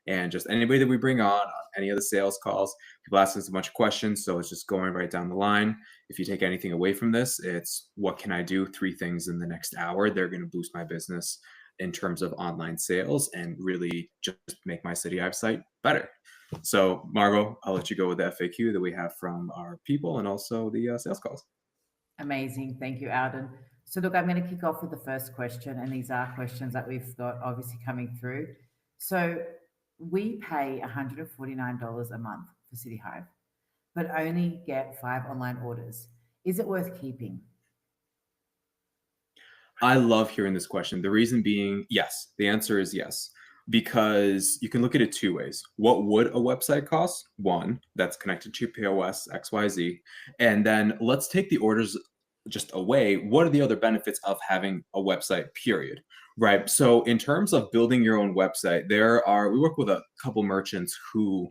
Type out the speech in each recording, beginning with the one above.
And just anybody that we bring on any of the sales calls, people ask us a bunch of questions. So it's just going right down the line. If you take anything away from this, it's what can I do? 3 things in the next hour. They're going to boost my business in terms of online sales and really just make my CityHive site better. So Margo, I'll let you go with the FAQ that we have from our people and also the sales calls. Amazing. Thank you, Alden. So look, I'm going to kick off with the first question, and these are questions that we've got obviously coming through. So we pay $149 a month for CityHive, but only get 5 online orders. Is it worth keeping? I love hearing this question. The reason being, yes, the answer is yes, because you can look at it 2 ways. What would a website cost? One, that's connected to POS, XYZ. And then let's take the orders just away. What are the other benefits of having a website, period? Right. So in terms of building your own website, we work with a couple merchants who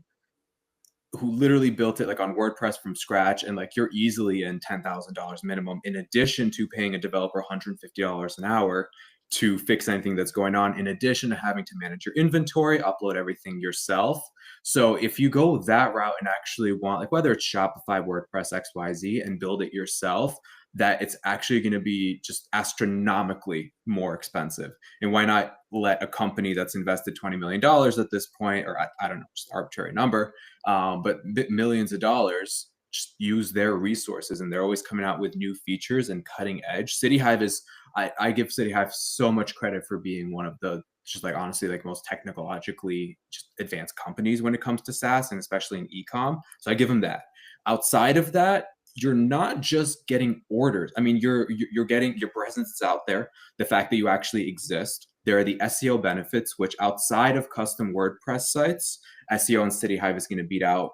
literally built it like on WordPress from scratch, and like you're easily in $10,000 minimum, in addition to paying a developer $150 an hour to fix anything that's going on, in addition to having to manage your inventory, upload everything yourself. So if you go that route and actually want, like whether it's Shopify, WordPress, XYZ, and build it yourself, that it's actually going to be just astronomically more expensive. And why not let a company that's invested $20 million at this point, or I don't know, just arbitrary number, but millions of dollars, just use their resources, and they're always coming out with new features and cutting edge. CityHive is, I give CityHive so much credit for being one of the, just like honestly, like most technologically just advanced companies when it comes to SaaS, and especially in ecom. So I give them that. Outside of that, you're not just getting orders. I mean, you're getting your presence is out there, the fact that you actually exist. There are the SEO benefits, which outside of custom WordPress sites, SEO and CityHive is going to beat out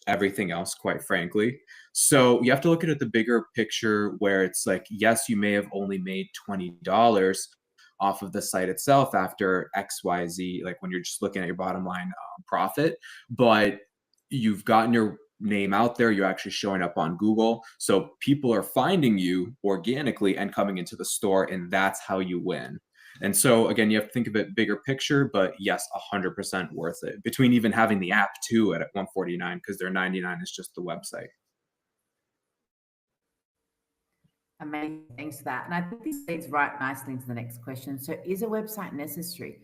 everything else, quite frankly. So you have to look at it the bigger picture, where it's like, yes, you may have only made $20 off of the site itself after XYZ, like when you're just looking at your bottom line profit, but you've gotten your name out there, you're actually showing up on Google. So people are finding you organically and coming into the store, and that's how you win. And so again, you have to think of it bigger picture, but yes, 100% worth it. Between even having the app too at 149, because their 99 is just the website. Amazing. Thanks for that. And I think this leads right nicely into the next question. So is a website necessary?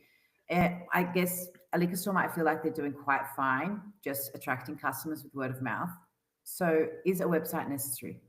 I guess a liquor store might feel like they're doing quite fine, just attracting customers with word of mouth. So is a website necessary?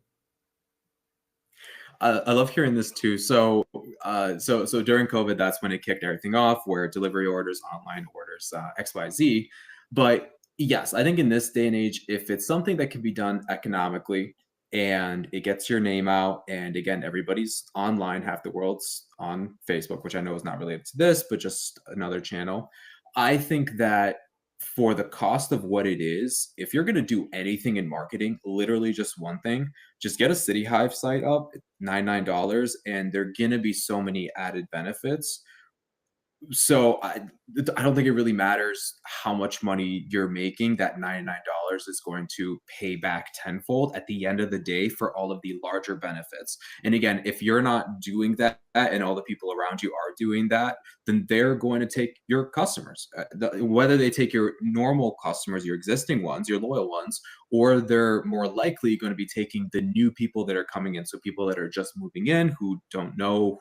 I love hearing this too. So during COVID, that's when it kicked everything off, where delivery orders, online orders, XYZ. But yes, I think in this day and age, if it's something that can be done economically and it gets your name out, and again, everybody's online, half the world's on Facebook, which I know is not related to this, but just another channel. I think that for the cost of what it is, if you're going to do anything in marketing, literally just one thing, just get a CityHive site up, $99, and there are going to be so many added benefits. So I don't think it really matters how much money you're making. That $99 is going to pay back tenfold at the end of the day for all of the larger benefits. And again, if you're not doing that and all the people around you are doing that, then they're going to take your customers. Whether they take your normal customers, your existing ones, your loyal ones, or they're more likely going to be taking the new people that are coming in. So people that are just moving in, who don't know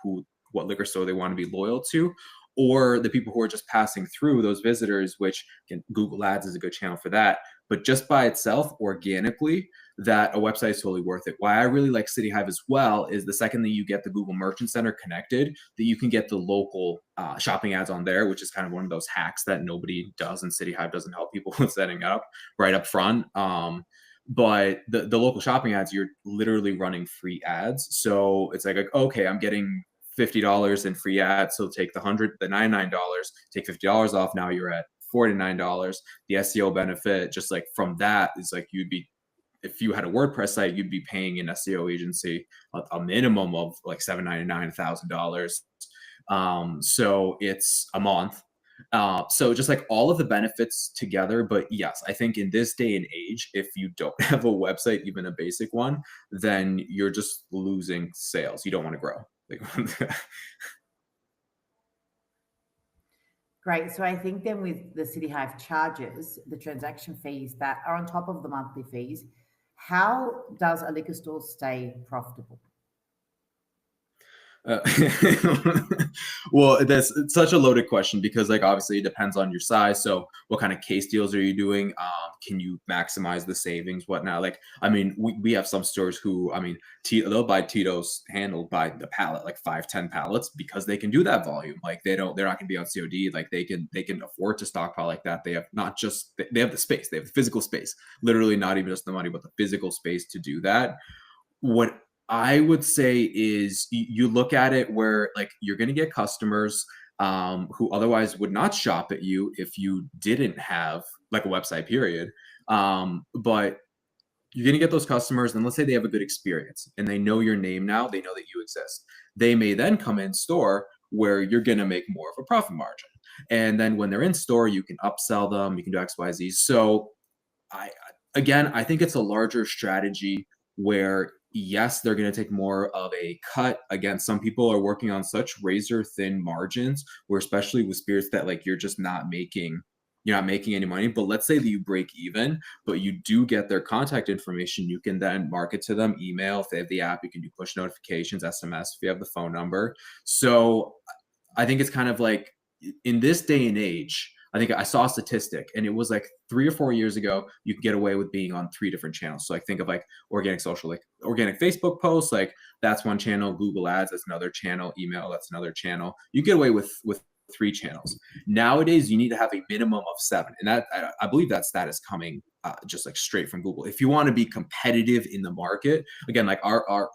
what liquor store they want to be loyal to, or the people who are just passing through, those visitors, which again, Google Ads is a good channel for that. But just by itself, organically, that a website is totally worth it. Why I really like CityHive as well is the second that you get the Google Merchant Center connected, that you can get the local shopping ads on there, which is kind of one of those hacks that nobody does, and CityHive doesn't help people with setting up right up front. But the local shopping ads, you're literally running free ads. So it's like, okay, I'm getting $50 in free ads. So take the $99, take $50 off. Now you're at $49. The SEO benefit, just like from that, is like if you had a WordPress site, you'd be paying an SEO agency a minimum of like $799, $1,000. So it's a month. So just like all of the benefits together. But yes, I think in this day and age, if you don't have a website, even a basic one, then you're just losing sales. You don't want to grow. Great. So I think then with the CityHive charges, the transaction fees that are on top of the monthly fees, how does a liquor store stay profitable? Uh, well, that's it's such a loaded question because, like, obviously, it depends on your size. So, what kind of case deals are you doing? Can you maximize the savings? Whatnot? Like, I mean, we have some stores who, I mean, they'll buy Tito's handled by the pallet, like 5, 10 pallets, because they can do that volume. Like, they're not going to be on COD. Like, they can afford to stockpile like that. They have not just they have the space, they have the physical space. Literally, not even just the money, but the physical space to do that. What I would say is you look at it where like you're going to get customers who otherwise would not shop at you if you didn't have like a website, period. But you're going to get those customers, and let's say they have a good experience and they know your name now, they know that you exist. They may then come in store where you're going to make more of a profit margin. And then when they're in store, you can upsell them, you can do XYZ. So I again, I think it's a larger strategy where yes, they're going to take more of a cut. Again, some people are working on such razor thin margins, where especially with spirits that like you're not making any money. But let's say that you break even, but you do get their contact information. You can then market to them, email if they have the app. You can do push notifications, SMS if you have the phone number. So I think it's kind of like in this day and age, I think I saw a statistic and it was like 3 or 4 years ago, you could get away with being on 3 different channels. So like think of like organic social, like organic Facebook posts, like that's one channel, Google ads, that's another channel, email, that's another channel. You get away with 3 channels. Nowadays, you need to have a minimum of 7. And that I believe that stat is coming just like straight from Google. If you want to be competitive in the market, again, like our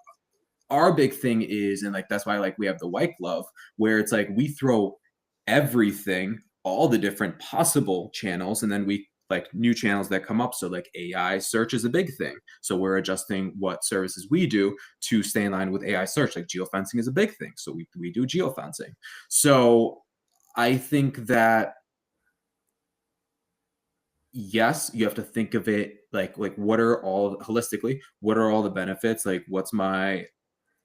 big thing is, and like that's why like we have the white glove, where it's like we throw everything, all the different possible channels, and then we like new channels that come up. So like AI search is a big thing. So we're adjusting what services we do to stay in line with AI search. Like geofencing is a big thing. So we do geofencing. So I think that yes, you have to think of it like what are all holistically, what are all the benefits? Like what's my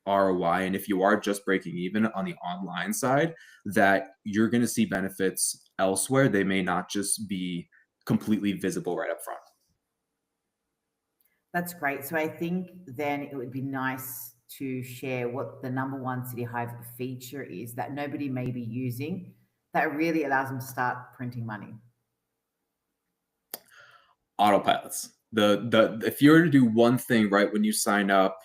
ROI? And if you are just breaking even on the online side, that you're going to see benefits elsewhere. They may not just be completely visible right up front. That's great. So I think then it would be nice to share what the number one CityHive feature is that nobody may be using that really allows them to start printing money. Autopilots. The if you were to do one thing right when you sign up,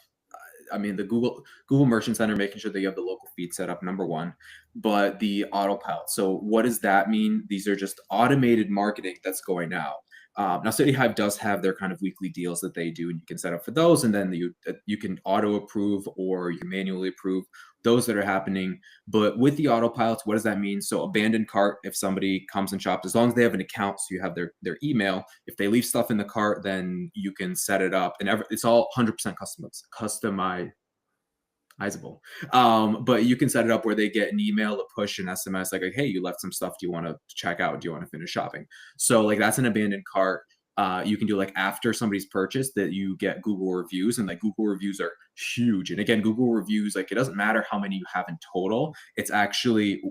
I mean the Google Merchant Center, making sure that you have the local feed set up, number one, but the autopilot. So what does that mean? These are just automated marketing that's going out. Now CityHive does have their kind of weekly deals that they do, and you can set up for those, and then you can auto approve or you can manually approve those that are happening. But with the autopilots, what does that mean? So abandoned cart, if somebody comes and shops, as long as they have an account, so you have their email. If they leave stuff in the cart, then you can set it up, and it's all 100% customizable. But you can set it up where they get an email, a push, an SMS, like, hey, you left some stuff. Do you want to check out? Do you want to finish shopping? So like that's an abandoned cart. You can do like after somebody's purchased that you get Google reviews, and like Google reviews are huge. And again, Google reviews, like it doesn't matter how many you have in total. It's actually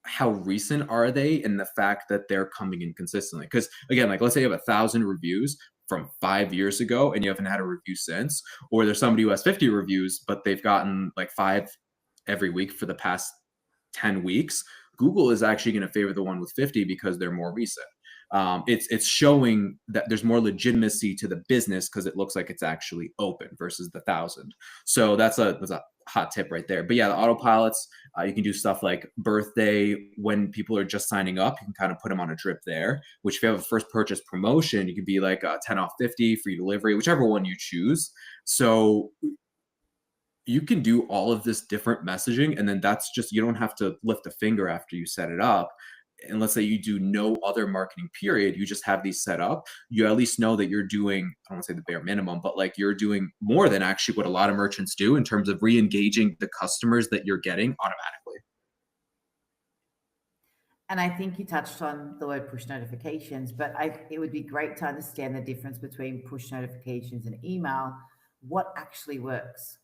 how recent are they and the fact that they're coming in consistently. Because again, like let's say you have 1,000 reviews from 5 years ago and you haven't had a review since, or there's somebody who has 50 reviews, but they've gotten like 5 every week for the past 10 weeks. Google is actually going to favor the one with 50 because they're more recent. It's showing that there's more legitimacy to the business because it looks like it's actually open versus the 1,000. So that's a hot tip right there. But yeah, the autopilots, you can do stuff like birthday when people are just signing up. You can kind of put them on a drip there. Which if you have a first purchase promotion, you could be like 10 off 50 free delivery, whichever one you choose. So you can do all of this different messaging, and then that's just you don't have to lift a finger after you set it up. And let's say you do no other marketing period, you just have these set up, you at least know that you're doing, I don't want to say the bare minimum, but like you're doing more than actually what a lot of merchants do in terms of re-engaging the customers that you're getting automatically. And I think you touched on the word push notifications, but it would be great to understand the difference between push notifications and email. What actually works?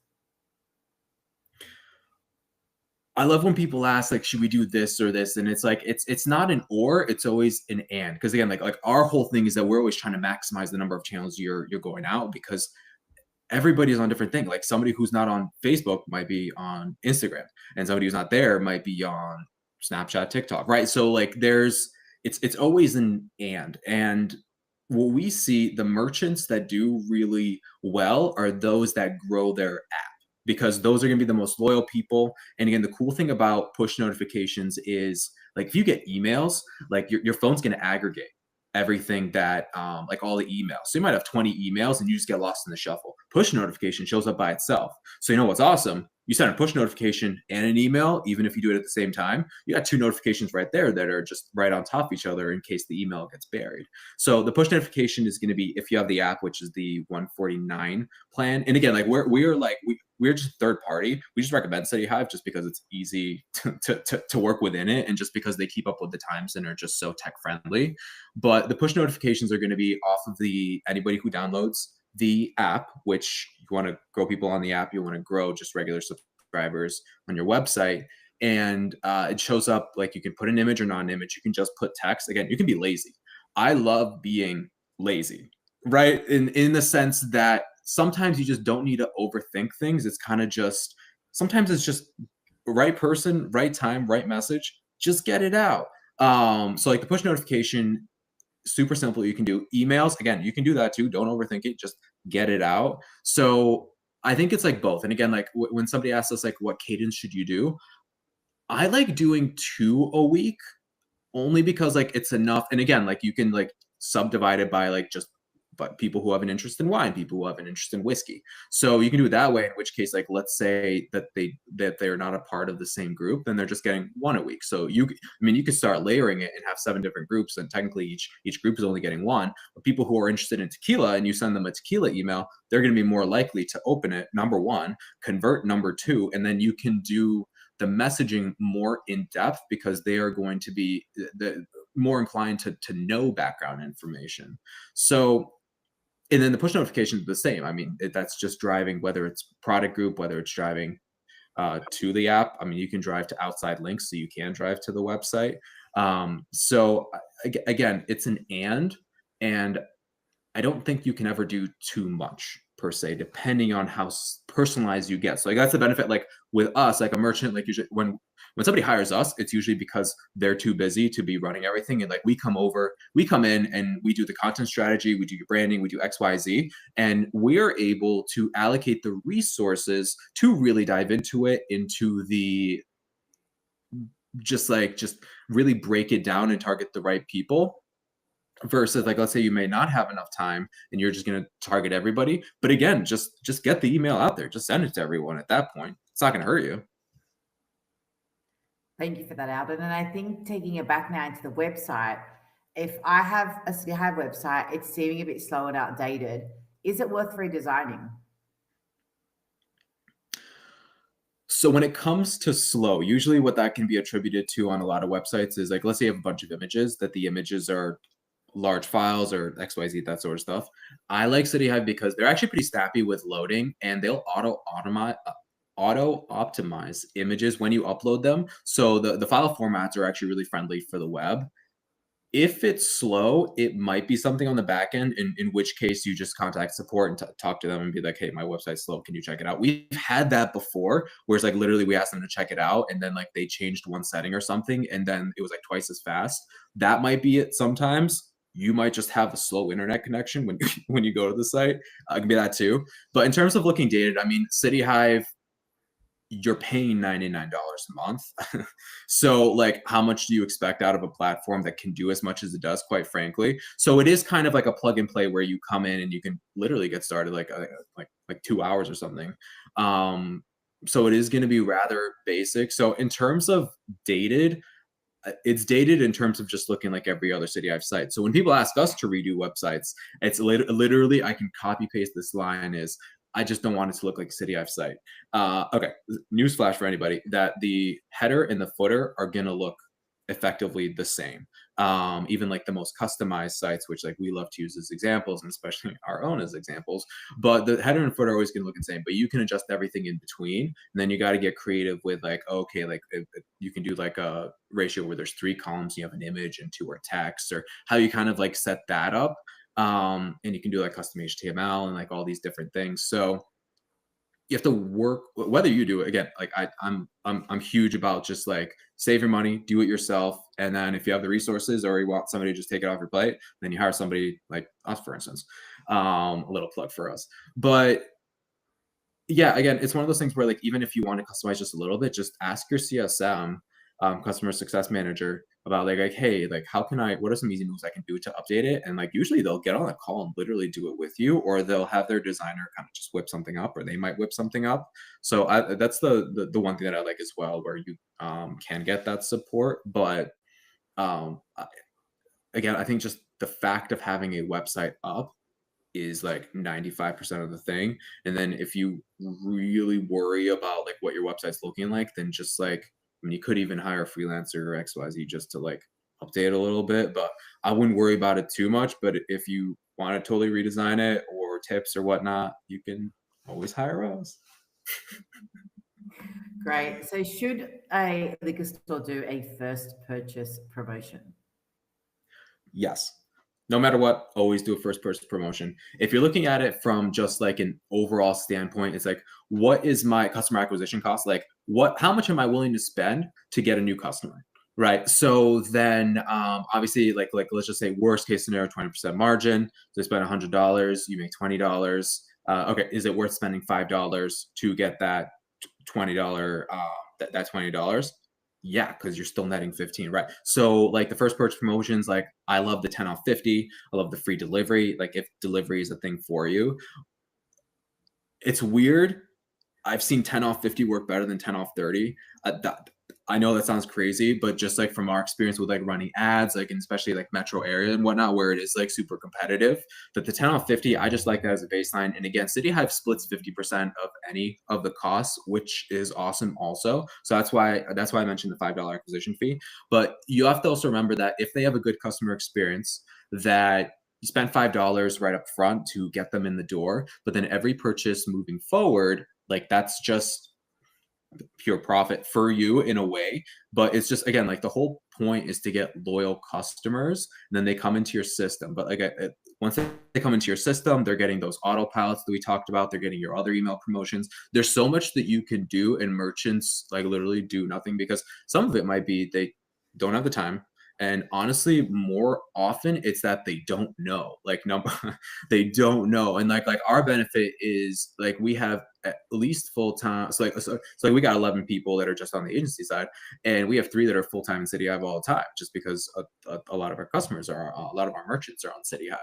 I love when people ask like, should we do this or this? And it's like, it's not an or, it's always an and. Because again, like our whole thing is that we're always trying to maximize the number of channels you're going out, because everybody's on different thing. Like somebody who's not on Facebook might be on Instagram, and somebody who's not there might be on Snapchat, TikTok, right? So like it's always an and what we see, the merchants that do really well are those that grow their app, because those are going to be the most loyal people. And again, the cool thing about push notifications is like if you get emails, like your phone's going to aggregate everything that like all the emails. So you might have 20 emails and you just get lost in the shuffle. Push notification shows up by itself. So you know what's awesome? You send a push notification and an email, even if you do it at the same time, you got two notifications right there that are just right on top of each other in case the email gets buried. So the push notification is going to be if you have the app, which is the 149 plan. And again, like we're just third party. We just recommend CityHive just because it's easy to work within it, and just because they keep up with the times and are just so tech friendly. But the push notifications are going to be off of anybody who downloads the app, which you want to grow people on the app, you want to grow just regular subscribers on your website. And it shows up like you can put an image or not an image. You can just put text. Again, you can be lazy. I love being lazy, right? In the sense that sometimes you just don't need to overthink things. It's kind of just, sometimes it's just right person, right time, right message, just get it out. So like the push notification, super simple. You can do emails. Again, you can do that too. Don't overthink it. Just get it out. So I think it's like both. And again, like when somebody asks us like, what cadence should you do? I like doing 2 a week, only because like it's enough. And again, like you can like subdivide it by like just but people who have an interest in wine, people who have an interest in whiskey. So you can do it that way, in which case, like let's say that they're not a part of the same group, then they're just getting 1 a week. So you could start layering it and have 7 different groups, and technically each group is only getting 1. But people who are interested in tequila and you send them a tequila email, they're going to be more likely to open it, number 1, convert, number 2, and then you can do the messaging more in depth because they are going to be more inclined to know background information. So, and then the push notifications are the same. I mean, that's just driving, whether it's product group, whether it's driving to the app. I mean, you can drive to outside links, so you can drive to the website. So again, it's an and I don't think you can ever do too much per se, depending on how personalized you get. So like that's the benefit. Like with us, like a merchant, like usually when somebody hires us, it's usually because they're too busy to be running everything. And like we come in and we do the content strategy, we do your branding, we do X, Y, Z, and we're able to allocate the resources to really dive into it, into the just really break it down and target the right people. Versus like, let's say you may not have enough time and you're just going to target everybody. But again, just get the email out there. Just send it to everyone at that point. It's not going to hurt you. Thank you for that, Alden. And I think taking it back now into the website, if I have a CityHive website, it's seeming a bit slow and outdated. Is it worth redesigning? So when it comes to slow, usually what that can be attributed to on a lot of websites is like, let's say you have a bunch of images, that the images are large files or XYZ, that sort of stuff. I like CityHive because they're actually pretty snappy with loading, and they'll auto optimize images when you upload them. So the file formats are actually really friendly for the web. If it's slow, it might be something on the back end, in which case you just contact support and talk to them and be like, hey, my website's slow. Can you check it out? We've had that before, where it's like literally we asked them to check it out and then like they changed one setting or something and then it was like twice as fast. That might be it sometimes. You might just have a slow internet connection when you go to the site. It can be that too. But in terms of looking dated, I mean, CityHive, you're paying $99 a month. So like, how much do you expect out of a platform that can do as much as it does, quite frankly? So it is kind of like a plug and play where you come in and you can literally get started like 2 hours or something. So it is going to be rather basic. So in terms of dated, it's dated in terms of just looking like every other CityHive site. So when people ask us to redo websites, it's literally, I can copy paste this line is, I just don't want it to look like a CityHive site. Okay, newsflash for anybody, that the header and the footer are going to look effectively the same. even like the most customized sites, which like we love to use as examples, and especially our own as examples. But the header and footer are always going to look the same, but you can adjust everything in between. And then you got to get creative with like, okay, like if you can do like a ratio where there's 3 columns, you have an image and 2 are text, or how you kind of like set that up. And you can do like custom HTML and like all these different things. So you have to work, whether you do it again, like I'm huge about just like save your money, do it yourself. And then if you have the resources or you want somebody to just take it off your plate, then you hire somebody like us, for instance. A little plug for us. But yeah, again, it's one of those things where like, even if you want to customize just a little bit, just ask your CSM, customer success manager, about like, hey, like, what are some easy moves I can do to update it? And like, usually they'll get on a call and literally do it with you, or they'll have their designer kind of just whip something up, or they might whip something up. So that's the one thing that I like as well, where you can get that support. But um, I- again, I think just the fact of having a website up is like 95% of the thing. And then if you really worry about like what your website's looking like, then just like, I mean, you could even hire a freelancer or XYZ just to like update a little bit, but I wouldn't worry about it too much. But if you want to totally redesign it, or tips or whatnot, you can always hire us. Great. So should a liquor store do a first purchase promotion? Yes. No matter what, always do a first person promotion. If you're looking at it from just like an overall standpoint, it's like, what is my customer acquisition cost? Like, how much am I willing to spend to get a new customer? Right. So then, obviously, like let's just say worst case scenario, 20% margin. So you spend $100, you make $20. Okay, is it worth spending $5 to get that $20 that $20? Yeah, because you're still netting 15, right? So like the first purchase promotions, like I love the 10 off 50. I love the free delivery. Like if delivery is a thing for you, it's weird. I've seen 10 off 50 work better than 10 off 30. I know that sounds crazy, but just like from our experience with like running ads, like, and especially like metro area and whatnot, where it is like super competitive, that the 10 off 50, I just like that as a baseline. And again, CityHive splits 50% of any of the costs, which is awesome also. So that's why I mentioned the $5 acquisition fee. But you have to also remember that if they have a good customer experience, that you spend $5 right up front to get them in the door, but then every purchase moving forward, like that's just pure profit for you in a way. But it's just, again, like the whole point is to get loyal customers, and then they come into your system. But like once they come into your system, they're getting those autopilots that we talked about, they're getting your other email promotions. There's so much that you can do, and merchants like literally do nothing, because some of it might be they don't have the time. And honestly, more often it's that they don't know, like number they don't know. And like our benefit is like we have at least full time. So we got 11 people that are just on the agency side, and we have 3 that are full time in CityHive all the time, just because a lot of our customers are, a lot of our merchants are on CityHive.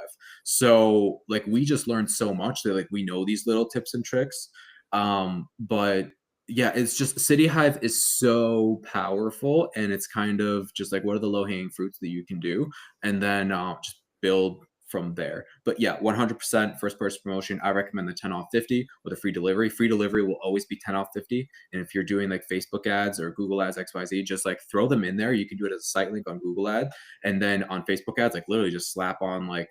So like we just learned so much that like we know these little tips and tricks. But yeah, it's just CityHive is so powerful, and it's kind of just like, what are the low hanging fruits that you can do, and then just build from there. But yeah, 100% first person promotion. I recommend the 10 off 50 with a free delivery. Free delivery will always be 10 off 50. And if you're doing like Facebook ads or Google ads, XYZ, just like throw them in there. You can do it as a site link on Google ad. And then on Facebook ads, like literally just slap on like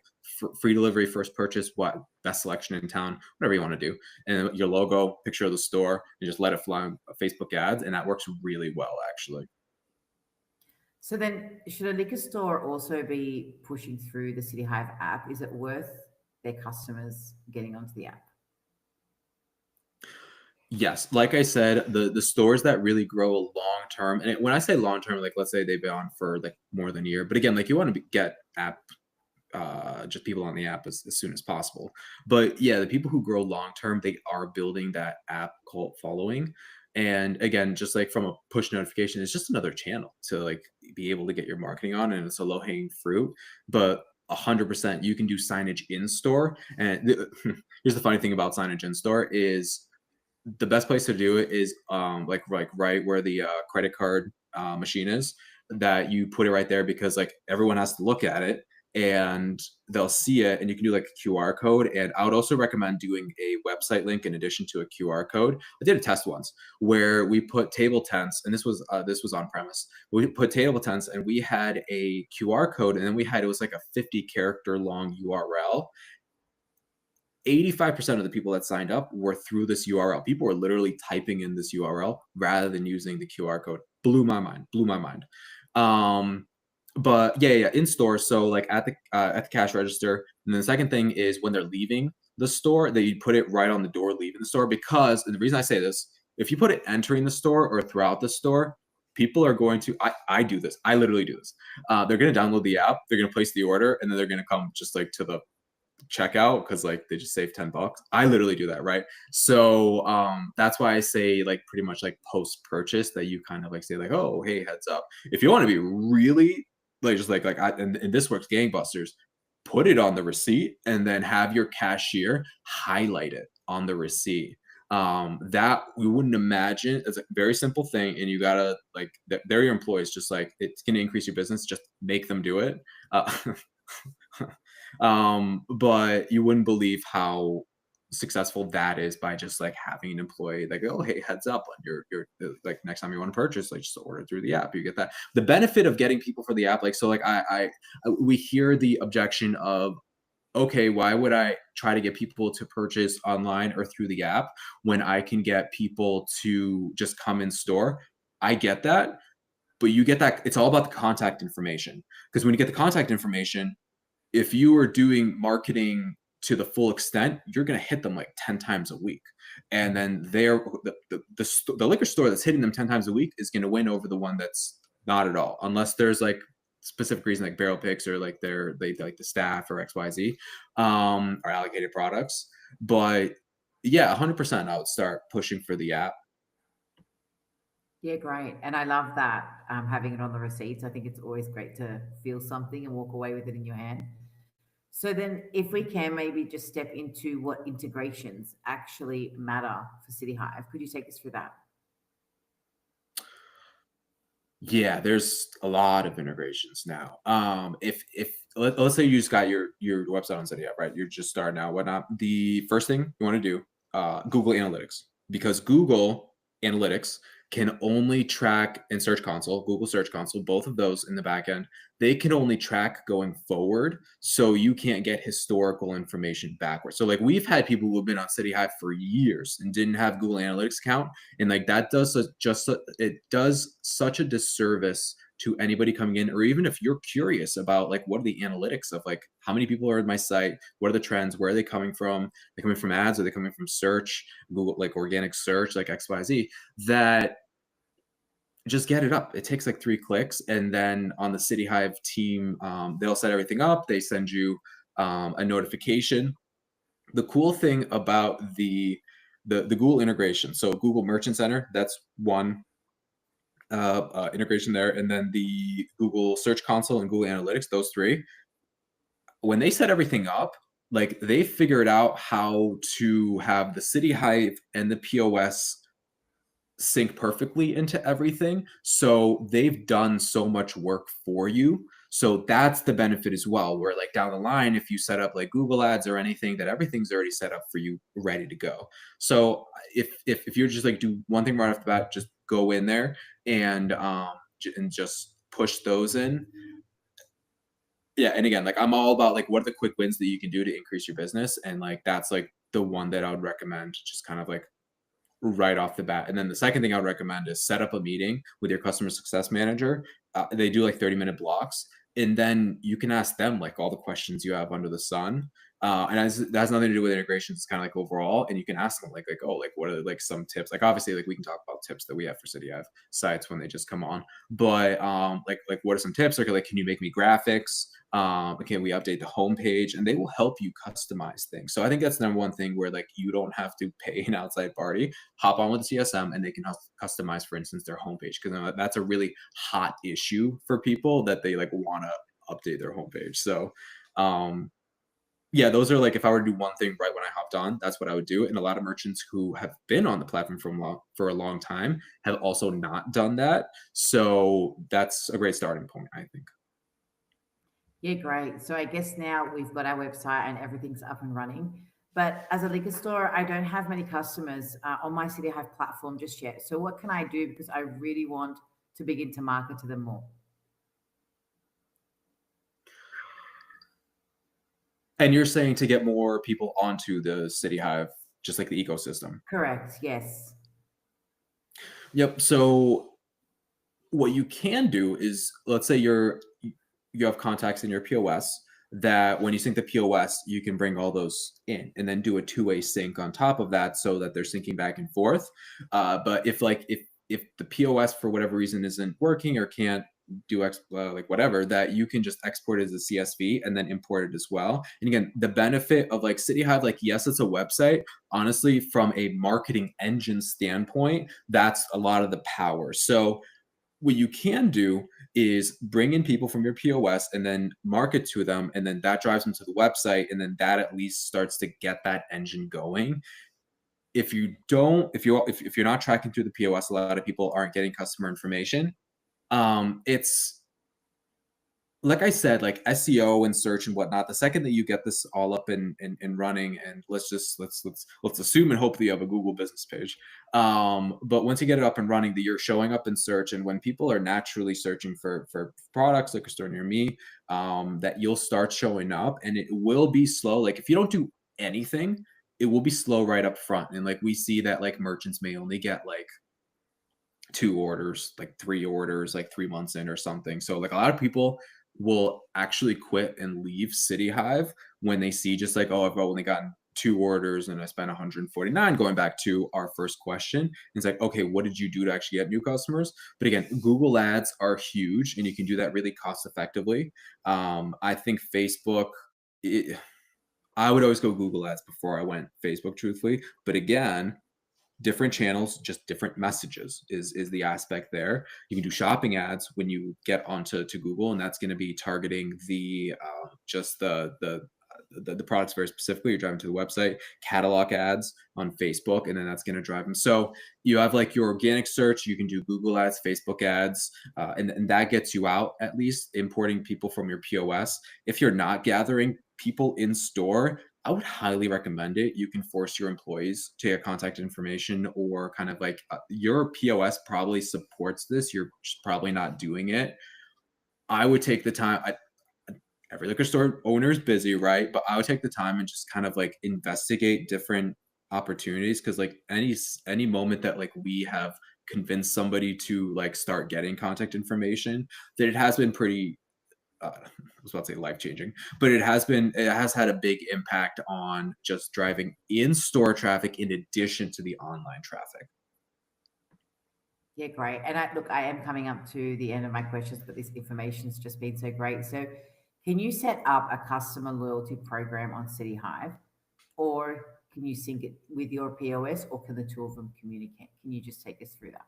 free delivery, first purchase, what best selection in town, whatever you want to do. And your logo, picture of the store, and just let it fly on Facebook ads. And that works really well, actually. So then, should a liquor store also be pushing through the CityHive app? Is it worth their customers getting onto the app? Yes, like I said, the stores that really grow long term, and when I say long term, like let's say they've been on for like more than a year, but again, like you want to get app just people on the app as soon as possible. But yeah, the people who grow long term, they are building that app cult following. And again, just like from a push notification, it's just another channel to like be able to get your marketing on, and it's a low hanging fruit. But 100% you can do signage in store. And here's the funny thing about signage in store is the best place to do it is like right where the credit card machine is, that you put it right there, because like everyone has to look at it, and they'll see it, and you can do like a QR code. And I would also recommend doing a website link in addition to a QR code. I did a test once where we put table tents, and this was on premise. We put table tents, and we had a QR code, and then it was like a 50-character long URL. 85% of the people that signed up were through this URL. People were literally typing in this URL rather than using the QR code. Blew my mind. But yeah, in store. So like at the cash register. And then the second thing is when they're leaving the store, that you put it right on the door leaving the store, because, and the reason I say this, if you put it entering the store or throughout the store, people are going to, I do this. I literally do this. They're going to download the app, they're going to place the order, and then they're going to come just like to the checkout because like they just save $10. I literally do that, right? So that's why I say like pretty much like post purchase that you kind of like say like, oh hey, heads up. If you want to be really like just like and this works gangbusters, put it on the receipt and then have your cashier highlight it on the receipt. That we wouldn't imagine. It's a very simple thing, and you gotta like they're your employees. Just like it's gonna increase your business, just make them do it. But you wouldn't believe how successful that is by just like having an employee like, oh hey, heads up, on your like next time you want to purchase, like just order through the app. You get that. The benefit of getting people for the app, like so like we hear the objection of, okay, why would I try to get people to purchase online or through the app when I can get people to just come in store? I get that, but you get that it's all about the contact information. Because when you get the contact information, if you are doing marketing to the full extent, you're going to hit them like 10 times a week. And then the liquor store that's hitting them 10 times a week is going to win over the one that's not at all, unless there's like specific reason like barrel picks or like they like the staff or XYZ, or allocated products. But yeah, 100% I would start pushing for the app. Yeah, great. And I love that, having it on the receipts. I think it's always great to feel something and walk away with it in your hand. So then, if we can maybe just step into what integrations actually matter for CityHive, could you take us through that? Yeah, there's a lot of integrations now. If let's say you just got your website on CityHive, right? You're just starting out, whatnot. The first thing you want to do, Google Analytics, because Google Analytics can only track in Search Console, Google Search Console, both of those in the back end. They can only track going forward, so you can't get historical information backwards. So like we've had people who have been on CityHive for years and didn't have Google Analytics account, and like that does it does such a disservice to anybody coming in, or even if you're curious about like what are the analytics of like how many people are in my site, what are the trends, where are they coming from? They coming from ads, are they coming from search, Google, like organic search, like XYZ, that just get it up. It takes like 3 clicks, and then on the CityHive team, they'll set everything up. They send you a notification. The cool thing about the Google integration, so Google Merchant Center, that's one integration there, and then the Google Search Console and Google Analytics, those 3. When they set everything up, like they figured out how to have the CityHive and the POS sync perfectly into everything. So they've done so much work for you. So that's the benefit as well, where like down the line, if you set up like Google ads or anything, that everything's already set up for you, ready to go. So if you're just like do one thing right off the bat, just go in there and just push those in. Yeah, and again, like I'm all about like what are the quick wins that you can do to increase your business, and like that's like the one that I would recommend, just kind of like right off the bat. And then the second thing I would recommend is set up a meeting with your customer success manager. They do like 30-minute blocks, and then you can ask them like all the questions you have under the sun. And that has nothing to do with integrations. It's kind of like overall, and you can ask them like oh, like what are like some tips? Like obviously, like we can talk about tips that we have for CityHive sites when they just come on, but like what are some tips? Like can you make me graphics? Can we update the homepage? And they will help you customize things. So I think that's number one thing, where like you don't have to pay an outside party. Hop on with the CSM and they can customize, for instance, their homepage, because that's a really hot issue for people, that they like want to update their homepage. So yeah, those are like, if I were to do one thing right when I hopped on, that's what I would do. And a lot of merchants who have been on the platform for a long time have also not done that. So that's a great starting point, I think. Yeah, great. So I guess now we've got our website and everything's up and running. But as a liquor store, I don't have many customers on my CityHive platform just yet. So what can I do? Because I really want to begin to market to them more. And you're saying to get more people onto the CityHive, just like the ecosystem. Correct. Yes. Yep. So what you can do is, let's say you have contacts in your POS that when you sync the POS, you can bring all those in and then do a two-way sync on top of that so that they're syncing back and forth. But if the POS for whatever reason isn't working or can't do like whatever, that you can just export it as a CSV and then import it as well. And again, the benefit of like CityHive, like yes, it's a website. Honestly, from a marketing engine standpoint, that's a lot of the power. So what you can do is bring in people from your POS and then market to them, and then that drives them to the website, and then that at least starts to get that engine going. If you don't, if you're not tracking through the POS, a lot of people aren't getting customer information. It's like I said, like SEO and search and whatnot, the second that you get this all up and running, and let's assume and hope that you have a Google business page. But once you get it up and running, that you're showing up in search, and when people are naturally searching for products like a store near me, that you'll start showing up, and it will be slow. Like if you don't do anything, it will be slow right up front. And like we see that like merchants may only get like 2 orders, like 3 orders, like 3 months in or something. So like a lot of people will actually quit and leave CityHive when they see just like, oh, I've only gotten 2 orders and I spent 149. Going back to our first question, it's like, okay, what did you do to actually get new customers? But again, Google ads are huge and you can do that really cost effectively. I think Facebook, I would always go Google ads before I went Facebook, truthfully. But again, different channels, just different messages is the aspect there. You can do shopping ads when you get onto Google, and that's going to be targeting the just the products very specifically. You're driving to the website. Catalog ads on Facebook, and then that's going to drive them. So you have like your organic search. You can do Google ads, Facebook ads, and that gets you out at least importing people from your POS. If you're not gathering people in store, I would highly recommend it. You can force your employees to get contact information, or kind of like your POS probably supports this. You're just probably not doing it. I would take the time. Every liquor store owner is busy, right? But I would take the time and just kind of like investigate different opportunities, because like any moment that like we have convinced somebody to like start getting contact information, that it has been pretty I was about to say life changing, but it has had a big impact on just driving in store traffic in addition to the online traffic. Yeah, great. And I am coming up to the end of my questions, but this information's just been so great. So, can you set up a customer loyalty program on CityHive, or can you sync it with your POS, or can the two of them communicate? Can you just take us through that?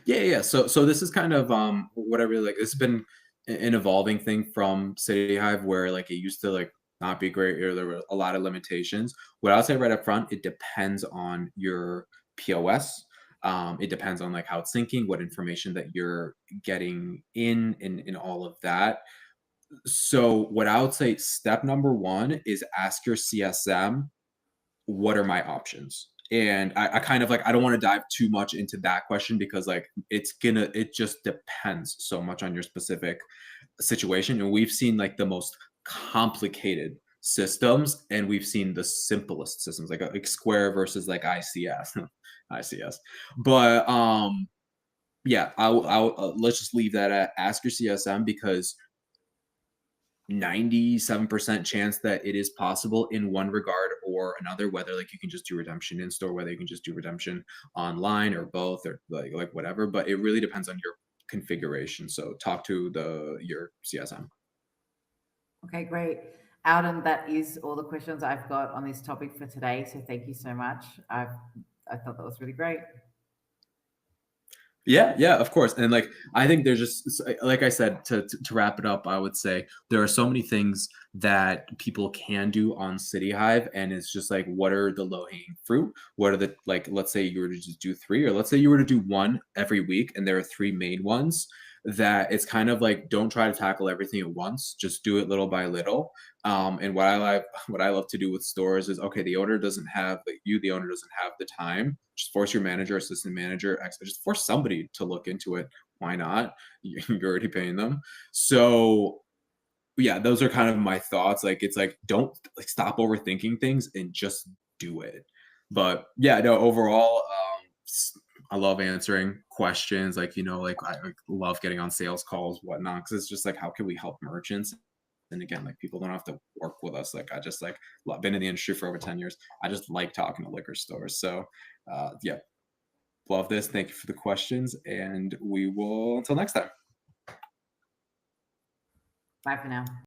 Yeah. So this is kind of what I really like. It's been an evolving thing from CityHive, where like it used to like not be great, or there were a lot of limitations. What I'll say right up front, it depends on your POS. It depends on like how it's syncing, what information that you're getting in all of that. So what I would say, step number one is ask your CSM, what are my options? And I kind of like, I don't want to dive too much into that question, because like it just depends so much on your specific situation. And we've seen like the most complicated systems, and we've seen the simplest systems, like Square versus like ICS. ICS. But yeah, I'll let's just leave that at ask your CSM, because 97% chance that it is possible in one regard or another, whether like you can just do redemption in store, whether you can just do redemption online, or both, or like whatever. But it really depends on your configuration. So talk to your CSM. Okay, great. Alden, that is all the questions I've got on this topic for today. So thank you so much. I thought that was really great. Yeah, of course. And like I think there's just like I said, to wrap it up, I would say there are so many things that people can do on CityHive, and it's just like, what are the low hanging fruit? What are the, like, let's say you were to just do three, or let's say you were to do one every week, and there are three main ones. that it's kind of like, don't try to tackle everything at once, just do it little by little. And what I like, what I love to do with stores is, okay, the owner doesn't have, like you, the owner doesn't have the time. Just force your manager, assistant manager, just force somebody to look into it. Why not? You're already paying them. So yeah, those are kind of my thoughts. Like, it's like, don't like stop overthinking things and just do it. But yeah, no, overall, I love answering questions. Like, like I love getting on sales calls, whatnot, because it's just like, how can we help merchants? And again, like people don't have to work with us. Like I just like been in the industry for over 10 years. I just like talking to liquor stores. So yeah, love this. Thank you for the questions. And we will until next time. Bye for now.